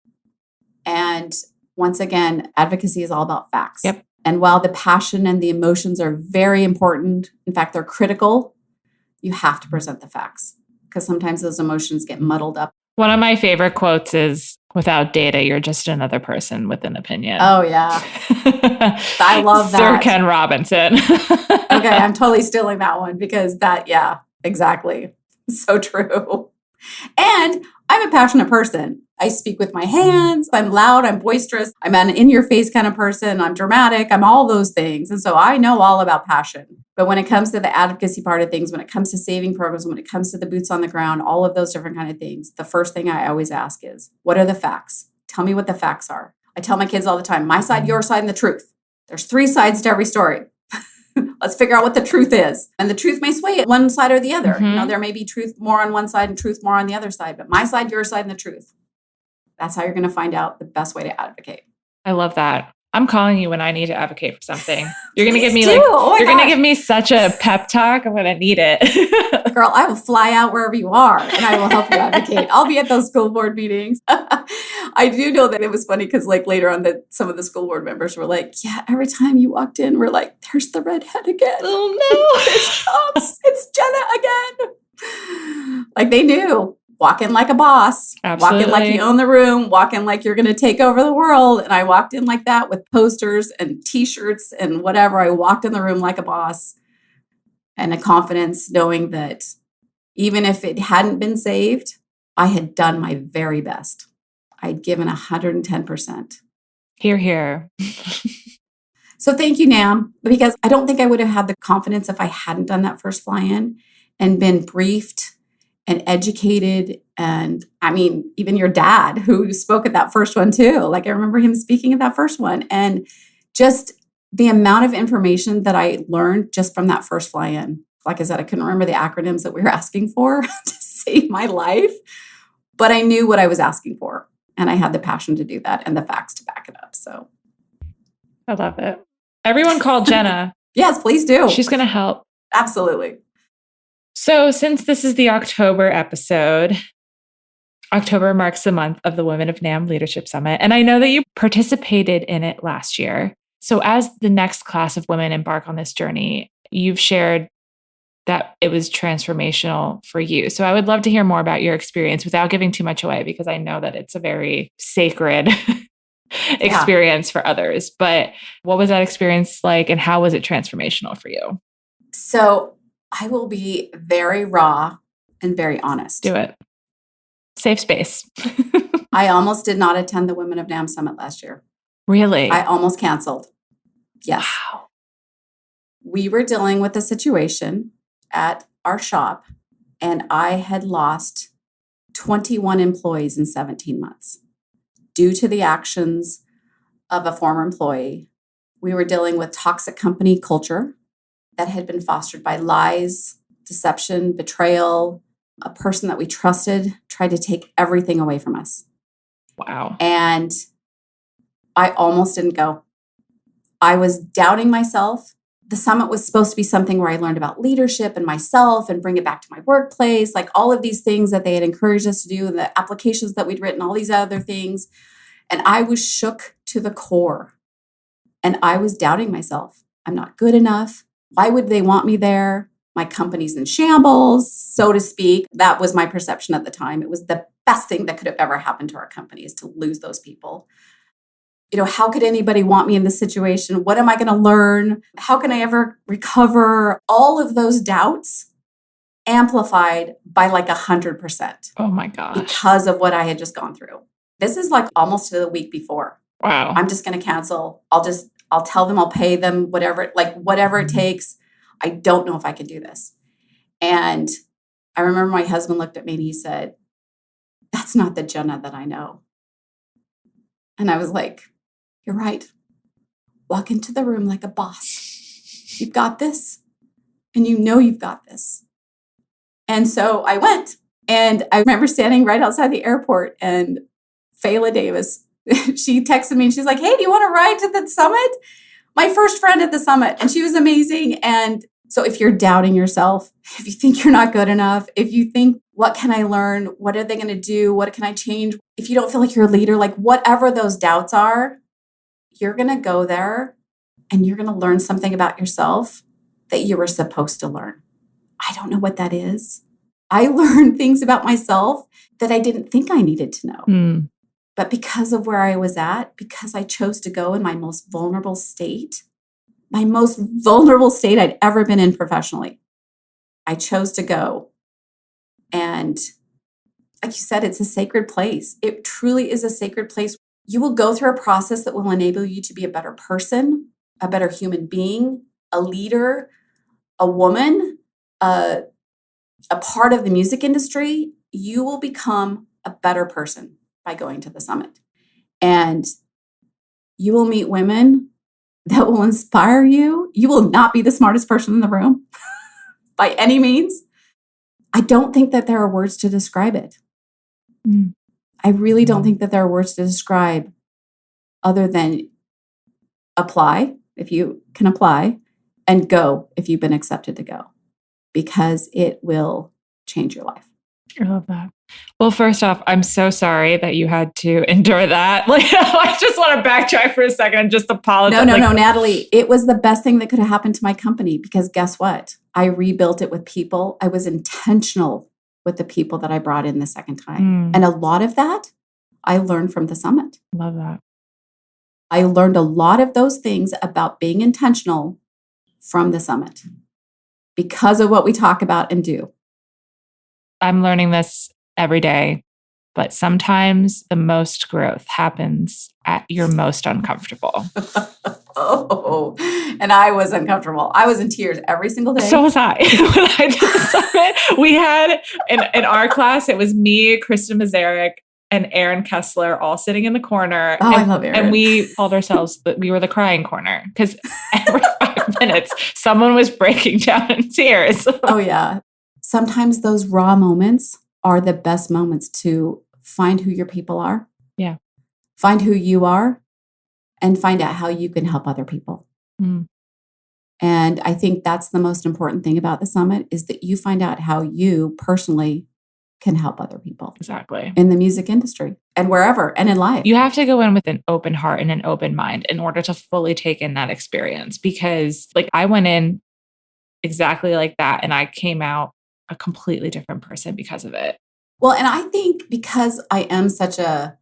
[SPEAKER 2] And once again, advocacy is all about facts.
[SPEAKER 1] Yep.
[SPEAKER 2] And while the passion and the emotions are very important, in fact, they're critical, you have to present the facts because sometimes those emotions get muddled up
[SPEAKER 1] One of my favorite quotes is, without data, you're just another person with an opinion.
[SPEAKER 2] Oh, yeah. I love that.
[SPEAKER 1] Sir Ken Robinson.
[SPEAKER 2] Okay, I'm totally stealing that one because yeah, exactly. So true. And I'm a passionate person. I speak with my hands. I'm loud. I'm boisterous. I'm an in-your-face kind of person. I'm dramatic. I'm all those things. And so I know all about passion. But when it comes to the advocacy part of things, when it comes to saving programs, when it comes to the boots on the ground, all of those different kind of things, the first thing I always ask is, what are the facts? Tell me what the facts are. I tell my kids all the time, my side, your side, and the truth. There's 3 sides to every story. Let's figure out what the truth is. And the truth may sway one side or the other.
[SPEAKER 1] Mm-hmm.
[SPEAKER 2] There may be truth more on one side and truth more on the other side, but my side, your side, and the truth. That's how you're going to find out the best way to advocate.
[SPEAKER 1] I love that. I'm calling you when I need to advocate for something. You're going to give me
[SPEAKER 2] you're
[SPEAKER 1] going to give me such a pep talk. I'm going to need it.
[SPEAKER 2] Girl, I will fly out wherever you are and I will help you advocate. I'll be at those school board meetings. I do know that it was funny because later on some of the school board members were like, yeah, every time you walked in, we're like, there's the redhead again.
[SPEAKER 1] Oh no.
[SPEAKER 2] Here she comes. It's Jenna again. They knew. Walk in like a boss.
[SPEAKER 1] Absolutely.
[SPEAKER 2] Walk in like you own the room. Walk in like you're going to take over the world. And I walked in like that with posters and T-shirts and whatever. I walked in the room like a boss and a confidence knowing that even if it hadn't been saved, I had done my very best. I'd given 110%.
[SPEAKER 1] Hear, hear.
[SPEAKER 2] So thank you, Nam, because I don't think I would have had the confidence if I hadn't done that first fly-in and been briefed and educated. And I mean, even your dad who spoke at that first one too. I remember him speaking at that first one. And just the amount of information that I learned just from that first fly-in. Like I said, I couldn't remember the acronyms that we were asking for to save my life, but I knew what I was asking for. And I had the passion to do that and the facts to back it up. So
[SPEAKER 1] I love it. Everyone call Jenna.
[SPEAKER 2] Yes, please do.
[SPEAKER 1] She's going to help.
[SPEAKER 2] Absolutely.
[SPEAKER 1] So since this is the October episode, October marks the month of the Women of NAM Leadership Summit. And I know that you participated in it last year. So as the next class of women embark on this journey, you've shared that it was transformational for you. So I would love to hear more about your experience without giving too much away, because I know that it's a very sacred experience for others. But what was that experience like and how was it transformational for you?
[SPEAKER 2] So I will be very raw and very honest.
[SPEAKER 1] Do it. Safe space.
[SPEAKER 2] I almost did not attend the Women of NAM Summit last year.
[SPEAKER 1] Really?
[SPEAKER 2] I almost canceled. Yes.
[SPEAKER 1] Wow.
[SPEAKER 2] We were dealing with a situation at our shop, and I had lost 21 employees in 17 months due to the actions of a former employee. We were dealing with toxic company culture that had been fostered by lies, deception, betrayal. A person that we trusted tried to take everything away from us.
[SPEAKER 1] Wow.
[SPEAKER 2] And I almost didn't go. I was doubting myself. The summit was supposed to be something where I learned about leadership and myself and bring it back to my workplace, all of these things that they had encouraged us to do and the applications that we'd written, all these other things. And I was shook to the core. And I was doubting myself. I'm not good enough. Why would they want me there? My company's in shambles, so to speak. That was my perception at the time. It was the best thing that could have ever happened to our company is to lose those people. How could anybody want me in this situation? What am I going to learn? How can I ever recover? All of those doubts amplified by 100%.
[SPEAKER 1] Oh my gosh.
[SPEAKER 2] Because of what I had just gone through. This is almost to the week before.
[SPEAKER 1] Wow.
[SPEAKER 2] I'm just going to cancel. I'll tell them, I'll pay them, whatever it takes. I don't know if I can do this. And I remember my husband looked at me and he said, that's not the Jenna that I know. And I was like, you're right. Walk into the room like a boss. You've got this. And you've got this. And so I went. And I remember standing right outside the airport and Fayla Davis, she texted me and she's like, hey, do you want to ride to the summit? My first friend at the summit. And she was amazing. And so if you're doubting yourself, if you think you're not good enough, if you think, what can I learn? What are they going to do? What can I change? If you don't feel like you're a leader, whatever those doubts are, you're going to go there and you're going to learn something about yourself that you were supposed to learn. I don't know what that is. I learned things about myself that I didn't think I needed to know.
[SPEAKER 1] Mm.
[SPEAKER 2] But because of where I was at, because I chose to go in my most vulnerable state I'd ever been in professionally, I chose to go. And like you said, it's a sacred place. It truly is a sacred place. You will go through a process that will enable you to be a better person, a better human being, a leader, a woman, a part of the music industry. You will become a better person by going to the summit. And you will meet women that will inspire you. You will not be the smartest person in the room by any means. I don't think that there are words to describe it.
[SPEAKER 1] Mm.
[SPEAKER 2] I really don't think that there are words to describe other than apply, if you can apply, and go if you've been accepted to go, because it will change your life.
[SPEAKER 1] I love that. Well, first off, I'm so sorry that you had to endure that. Like, I just want to backtrack for a second and just apologize.
[SPEAKER 2] No, Natalie, it was the best thing that could have happened to my company, because guess what? I rebuilt it with people. I was intentional with the people that I brought in the second time. And a lot of that I learned from the summit.
[SPEAKER 1] Love that.
[SPEAKER 2] I learned a lot of those things about being intentional from the summit because of what we talk about and do.
[SPEAKER 1] I'm learning this every day, but sometimes the most growth happens at your most uncomfortable.
[SPEAKER 2] Oh, and I was uncomfortable. I was in tears every single day.
[SPEAKER 1] So was I. When I did the summit, we had in our class, it was me, Kristen Mazarek, and Aaron Kessler all sitting in the corner.
[SPEAKER 2] Oh, I love Aaron.
[SPEAKER 1] And we called ourselves, we were the crying corner, because every 5 minutes, someone was breaking down in tears.
[SPEAKER 2] Oh, yeah. Sometimes those raw moments are the best moments to find who your people are.
[SPEAKER 1] Yeah.
[SPEAKER 2] Find who you are and find out how you can help other people.
[SPEAKER 1] Mm.
[SPEAKER 2] And I think that's the most important thing about the summit, is that you find out how you personally can help other people.
[SPEAKER 1] Exactly.
[SPEAKER 2] In the music industry and wherever and in life.
[SPEAKER 1] You have to go in with an open heart and an open mind in order to fully take in that experience, because like I went in exactly like that and I came out a completely different person because of it.
[SPEAKER 2] Well, and I think because I am such a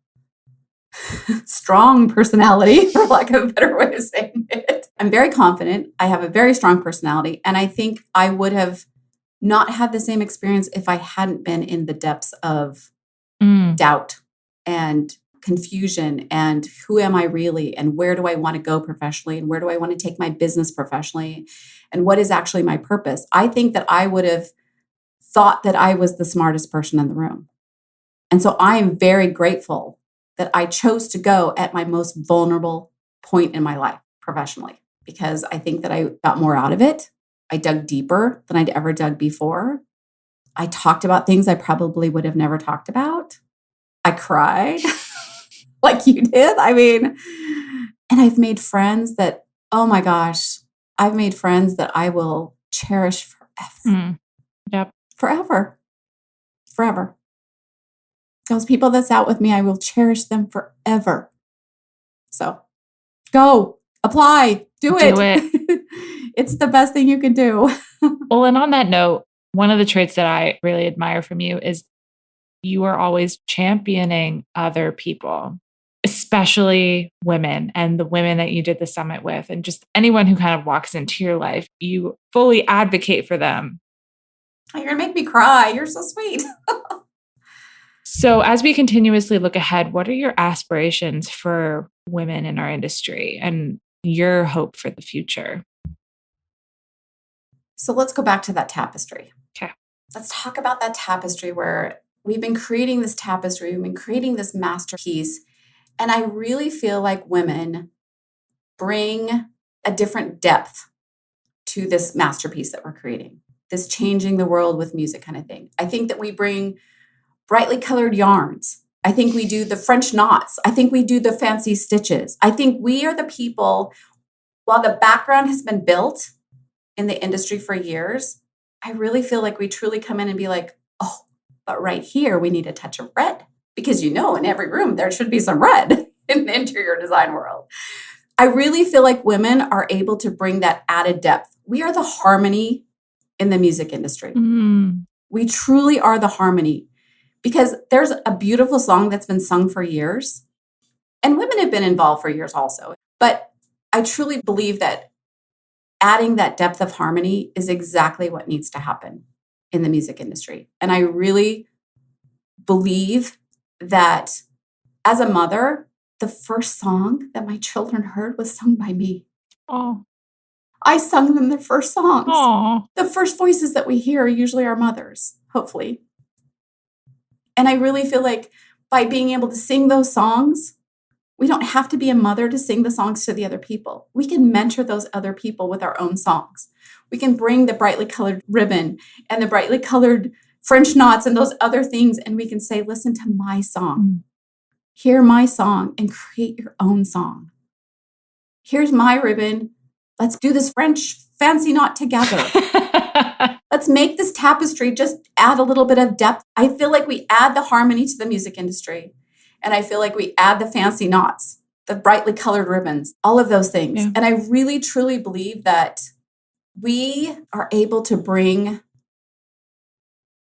[SPEAKER 2] strong personality, for lack of a better way of saying it, I'm very confident. I have a very strong personality. And I think I would have not had the same experience if I hadn't been in the depths of doubt and confusion and who am I really and where do I want to go professionally and where do I want to take my business professionally and what is actually my purpose. I think that I would have thought that I was the smartest person in the room. And so I am very grateful that I chose to go at my most vulnerable point in my life professionally, because I think that I got more out of it. I dug deeper than I'd ever dug before. I talked about things I probably would have never talked about. I cried like you did. I mean, and I've made friends that, oh my gosh, I've made friends that I will cherish forever.
[SPEAKER 1] Yep.
[SPEAKER 2] Forever. Forever. Those people that's out with me, I will cherish them forever. So go, apply, do it. It's the best thing you can do.
[SPEAKER 1] Well, and on that note, one of the traits that I really admire from you is you are always championing other people, especially women and the women that you did the summit with, and just anyone who kind of walks into your life. You fully advocate for them.
[SPEAKER 2] You're going to make me cry. You're so sweet.
[SPEAKER 1] So as we continuously look ahead, what are your aspirations for women in our industry and your hope for the future?
[SPEAKER 2] So let's go back to that tapestry.
[SPEAKER 1] Okay.
[SPEAKER 2] Let's talk about that tapestry where we've been creating this tapestry. We've been creating this masterpiece. And I really feel like women bring a different depth to this masterpiece that we're creating, this changing the world with music kind of thing. I think that we bring brightly colored yarns. I think we do the French knots. I think we do the fancy stitches. I think we are the people, while the background has been built in the industry for years, I really feel like we truly come in and be like, oh, but right here, we need a touch of red. Because in every room, there should be some red in the interior design world. I really feel like women are able to bring that added depth. We are the harmony in the music industry. We truly are the harmony, because there's a beautiful song that's been sung for years, and women have been involved for years also. But I truly believe that adding that depth of harmony is exactly what needs to happen in the music industry. And I really believe that as a mother, the first song that my children heard was sung by me.
[SPEAKER 1] Oh.
[SPEAKER 2] I sung them their first songs.
[SPEAKER 1] Oh.
[SPEAKER 2] The first voices that we hear are usually our mothers, hopefully. And I really feel like by being able to sing those songs, we don't have to be a mother to sing the songs to the other people. We can mentor those other people with our own songs. We can bring the brightly colored ribbon and the brightly colored French knots and those other things, and we can say, listen to my song. Hear my song and create your own song. Here's my ribbon. Let's do this French fancy knot together. Let's make this tapestry, just add a little bit of depth. I feel like we add the harmony to the music industry. And I feel like we add the fancy knots, the brightly colored ribbons, all of those things.
[SPEAKER 1] Yeah.
[SPEAKER 2] And I really, truly believe that we are able to bring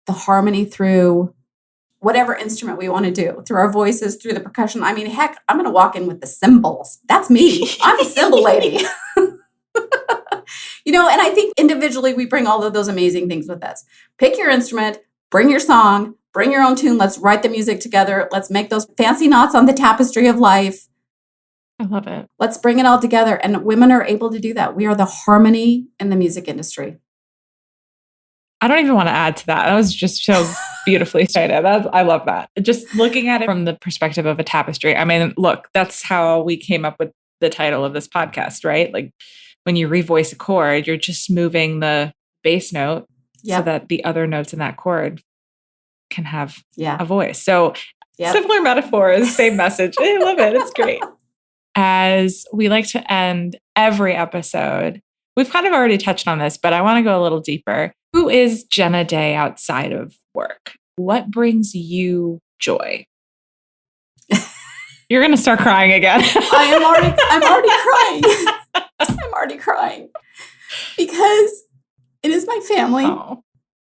[SPEAKER 2] the harmony through whatever instrument we want to do, through our voices, through the percussion. I mean, heck, I'm going to walk in with the cymbals. That's me. I'm the cymbal lady. And I think individually we bring all of those amazing things with us. Pick your instrument, bring your song, bring your own tune. Let's write the music together. Let's make those fancy knots on the tapestry of life.
[SPEAKER 1] I love it.
[SPEAKER 2] Let's bring it all together. And women are able to do that. We are the harmony in the music industry.
[SPEAKER 1] I don't even want to add to that. That was just so beautifully stated. I love that. Just looking at it from the perspective of a tapestry. I mean, look, that's how we came up with the title of this podcast, right? Like when you revoice a chord, you're just moving the bass note so that the other notes in that chord can have a voice. So similar metaphors, same message. I love it. It's great. As we like to end every episode, we've kind of already touched on this, but I want to go a little deeper. Who is Jenna Day outside of work? What brings you joy? You're going to start crying again.
[SPEAKER 2] I'm already crying. I'm already crying because it is my family.
[SPEAKER 1] Oh.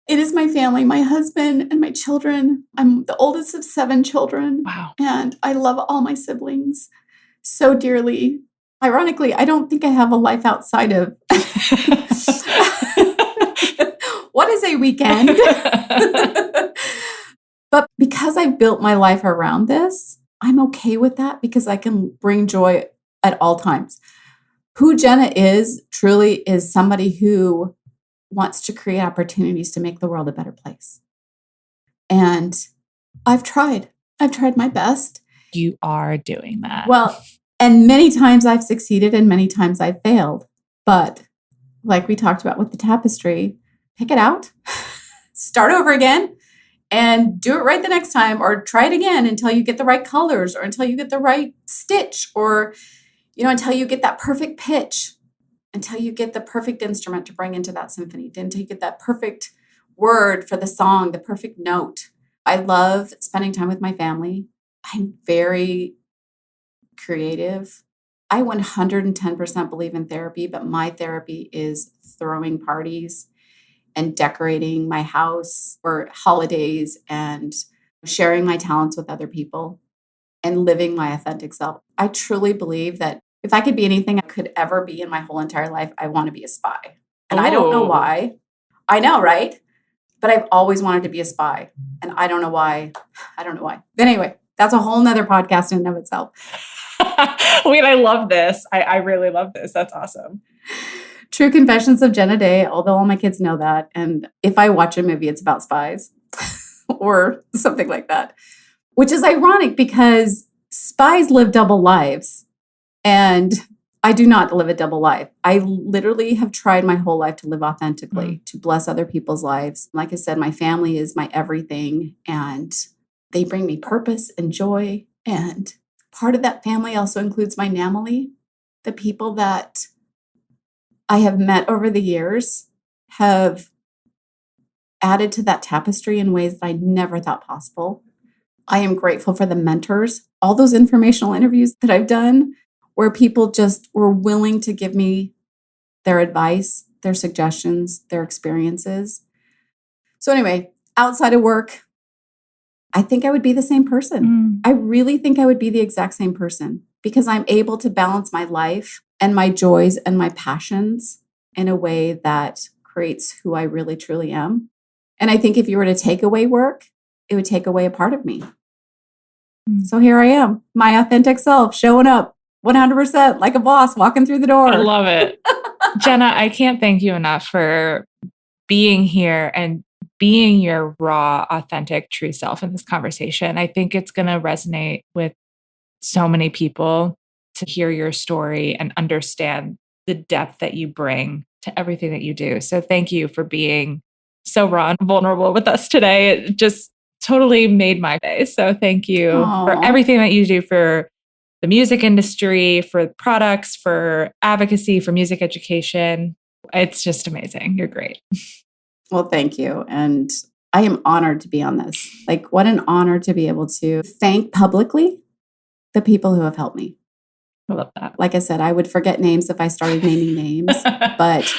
[SPEAKER 2] It is my family, my husband and my children. I'm the oldest of 7 children.
[SPEAKER 1] Wow.
[SPEAKER 2] And I love all my siblings so dearly. Ironically, I don't think I have a life outside of what is a weekend? But because I've built my life around this, I'm okay with that because I can bring joy at all times. Who Jenna is truly is somebody who wants to create opportunities to make the world a better place. And I've tried my best.
[SPEAKER 1] You are doing that.
[SPEAKER 2] Well, and many times I've succeeded and many times I've failed. But like we talked about with the tapestry, pick it out, start over again, and do it right the next time, or try it again until you get the right colors, or until you get the right stitch, or until you get that perfect pitch, until you get the perfect instrument to bring into that symphony, until you get that perfect word for the song, the perfect note. I love spending time with my family. I'm very creative. I 110% believe in therapy, but my therapy is throwing parties and decorating my house for holidays and sharing my talents with other people and living my authentic self. I truly believe that if I could be anything I could ever be in my whole entire life, I want to be a spy. And I don't know why. I know, right? But I've always wanted to be a spy. And I don't know why. But anyway, that's a whole nother podcast in and of itself.
[SPEAKER 1] Wait, I love this. I really love this. That's awesome.
[SPEAKER 2] True Confessions of Jenna Day, although all my kids know that. And if I watch a movie, it's about spies or something like that, which is ironic because spies live double lives. And I do not live a double life. I literally have tried my whole life to live authentically, to bless other people's lives. Like I said, my family is my everything, and they bring me purpose and joy. And part of that family also includes my Natalie. The people that I have met over the years have added to that tapestry in ways that I never thought possible. I am grateful for the mentors, all those informational interviews that I've done where people just were willing to give me their advice, their suggestions, their experiences. So anyway, outside of work, I think I would be the same person. I really think I would be the exact same person because I'm able to balance my life and my joys and my passions in a way that creates who I really truly am. And I think if you were to take away work, it would take away a part of me. So here I am, my authentic self, showing up 100% like a boss, walking through the door.
[SPEAKER 1] I love it. Jenna, I can't thank you enough for being here and being your raw, authentic, true self in this conversation. I think it's going to resonate with so many people to hear your story and understand the depth that you bring to everything that you do. So thank you for being so raw and vulnerable with us today. It just totally made my day. So thank you for everything that you do for the music industry, for products, for advocacy, for music education. It's just amazing. You're great.
[SPEAKER 2] Well, thank you. And I am honored to be on this. Like, what an honor to be able to thank publicly the people who have helped me.
[SPEAKER 1] I love that.
[SPEAKER 2] Like I said, I would forget names if I started naming names, but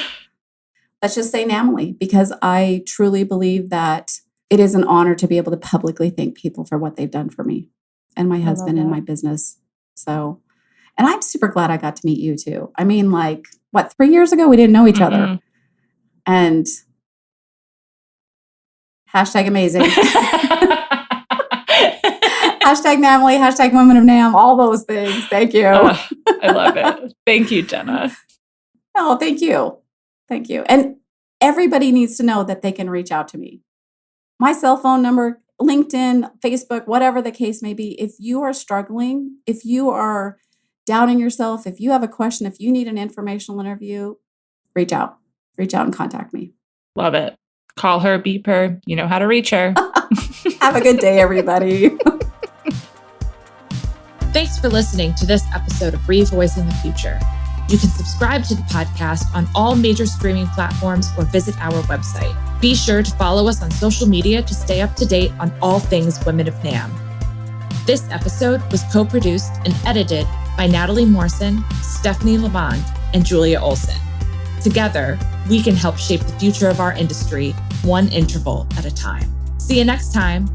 [SPEAKER 2] let's just say Natalie, because I truly believe that it is an honor to be able to publicly thank people for what they've done for me and my husband and my business. So, and I'm super glad I got to meet you too. I mean, 3 years ago, we didn't know each other. And hashtag amazing. Hashtag Natalie, hashtag Women of Nam, all those things. Thank you.
[SPEAKER 1] I love it. Thank you, Jenna.
[SPEAKER 2] Oh, thank you. Thank you. And everybody needs to know that they can reach out to me. My cell phone number, LinkedIn, Facebook, whatever the case may be. If you are struggling, if you are doubting yourself, if you have a question, if you need an informational interview, reach out. Reach out and contact me.
[SPEAKER 1] Love it. Call her, beep her. You know how to reach her.
[SPEAKER 2] Have a good day, everybody.
[SPEAKER 3] Thanks for listening to this episode of Revoicing the Future. You can subscribe to the podcast on all major streaming platforms or visit our website. Be sure to follow us on social media to stay up to date on all things Women of NAM. This episode was co-produced and edited by Natalie Morrison, Stephanie Lamond, and Julia Olsen. Together, we can help shape the future of our industry, one interval at a time. See you next time.